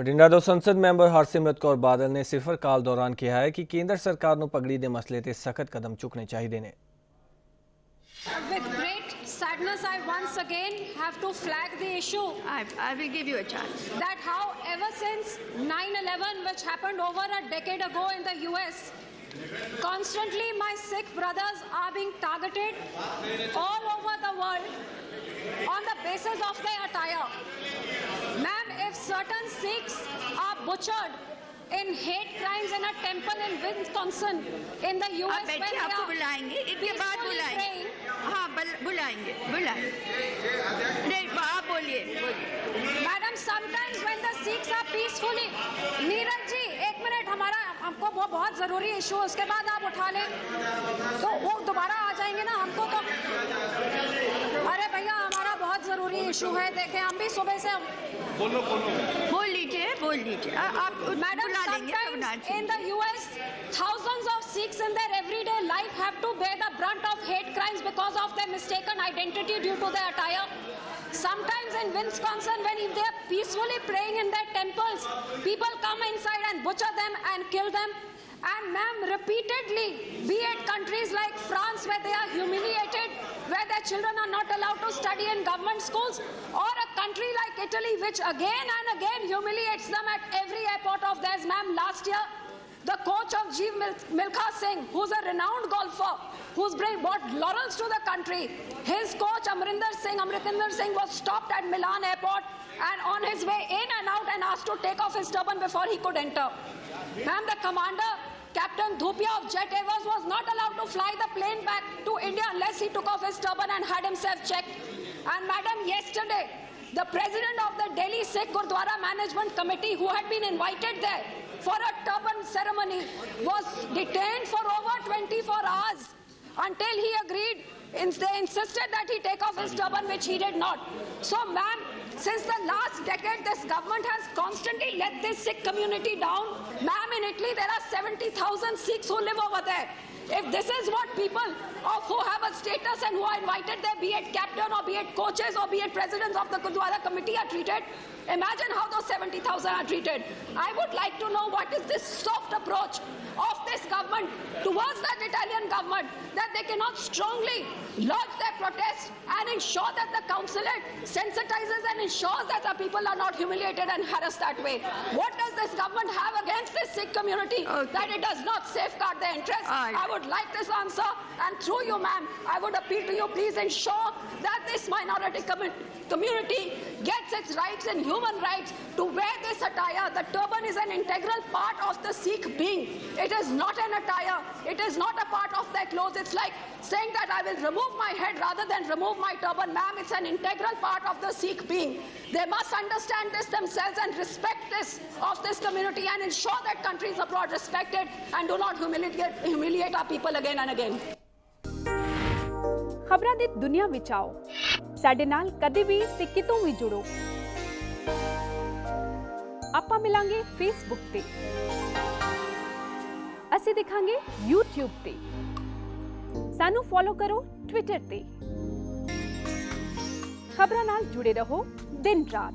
ਬਠਿੰਡਾ ਤੋਂ ਸੰਸਦ ਮੈਂਬਰ ਹਰਸਿਮਰਤ ਕੌਰ ਬਾਦਲ ਨੇ ਸਿਫਰ ਕਾਲ ਦੌਰਾਨ ਕਿਹਾ ਹੈ ਕਿ ਕੇਂਦਰ ਸਰਕਾਰ ਨੂੰ ਪਗੜੀ ਦੇ ਮਸਲੇ ਤੇ ਸਖਤ ਕਦਮ ਚੁੱਕਣੇ ਚਾਹੀਦੇ ਨੇ। With great sadness, I once again have to flag the issue. I will give you a chance. That how ever since 9/11, which happened over a decade ago in the US, constantly my Sikh brothers are being targeted all over the world on the basis of their attire. Ma'am, if certain Sikhs are butchered in hate crimes in a temple in Wisconsin in the US, आप बैठिए, आपको बुलाएंगे, इनके बाद बुलाएंगे। हाँ, बुलाएंगे। नहीं, आप बोलिए। Madam, sometimes when the Sikhs are peacefully, Neeraj ji, एक मिनट, हमको वो बहुत जरूरी इशू है, उसके बाद आप उठा लें तो वो दोबारा आ जाएंगे ना हमको तो। अरे भैया, हमारा बहुत जरूरी इशू है, देखें हम भी सुबह से बोल लीजिए। आप Madam, बुला लेंगे। sometimes in the US, thousands of Sikhs in their everyday life have to bear the brunt of hate crimes because of their mistaken identity due to their attire. Sometimes in Wisconsin, when if they are peacefully praying in their temples, people come inside and butcher them and kill them. And ma'am, repeatedly, be it countries like France where they are humiliated, where their children are not allowed to study in government schools, or a country like Italy which again and again humiliates them at every airport of theirs. Ma'am, last year, the coach of Jeev Milkha Singh, who's a renowned golfer, who's brought laurels to the country, his coach Amrinder Singh was stopped at Milan airport and on his way in and out and asked to take off his turban before he could enter. Ma'am, the commander, Captain Dhupia of Jet Airways, was not allowed to fly the plane back to India unless he took off his turban and had himself checked. And madam, yesterday, the president of the Delhi Sikh Gurdwara Management Committee, who had been invited there for a turban ceremony, was detained for over 24 hours until he agreed. They insisted that he take off his turban, which he did not. So ma'am, since the last decade, this government has constantly let this Sikh community down. Ma'am, in Italy, there are 70,000 Sikhs who live over there. If this is what people who have a status and who are invited there, be it captain or be it coaches or be it presidents of the Gurdwara committee are treated, imagine how those 70,000 are treated. I would like to know what is this soft approach of this government towards that Italian government, that they cannot strongly lodge their protest and ensure that the consulate sensitizes and ensures that the people are not humiliated and harassed that way. What does this government have against this Sikh community that it does not safeguard their interests? I would like this answer, and through you, ma'am, I would appeal to you, please ensure that this minority community gets its rights and human rights to wear this attire. The turban is an integral part of the Sikh being. It is not an attire. It is not a part of their clothes. It's like saying that I will remove my head rather than remove my turban. Ma'am, it's an integral part of the Sikh being. They must understand this themselves and respect this of this community and ensure that countries abroad respect it and do not humiliate our people again and again. ਖਬਰਾਂ ਦੀ ਦੁਨੀਆ ਵਿੱਚ ਆਓ, ਸਾਡੇ ਨਾਲ ਕਦੇ ਵੀ ਤੇ ਕਿਤੋਂ ਵੀ ਜੁੜੋ। ਆਪਾਂ ਮਿਲਾਂਗੇ ਫੇਸਬੁੱਕ ਤੇ, ਅਸੀਂ ਦਿਖਾਂਗੇ YouTube ਤੇ, ਸਾਨੂੰ ਫੋਲੋ ਕਰੋ Twitter ਤੇ। ਖਬਰਾਂ ਨਾਲ ਜੁੜੇ ਰਹੋ ਦਿਨ ਰਾਤ।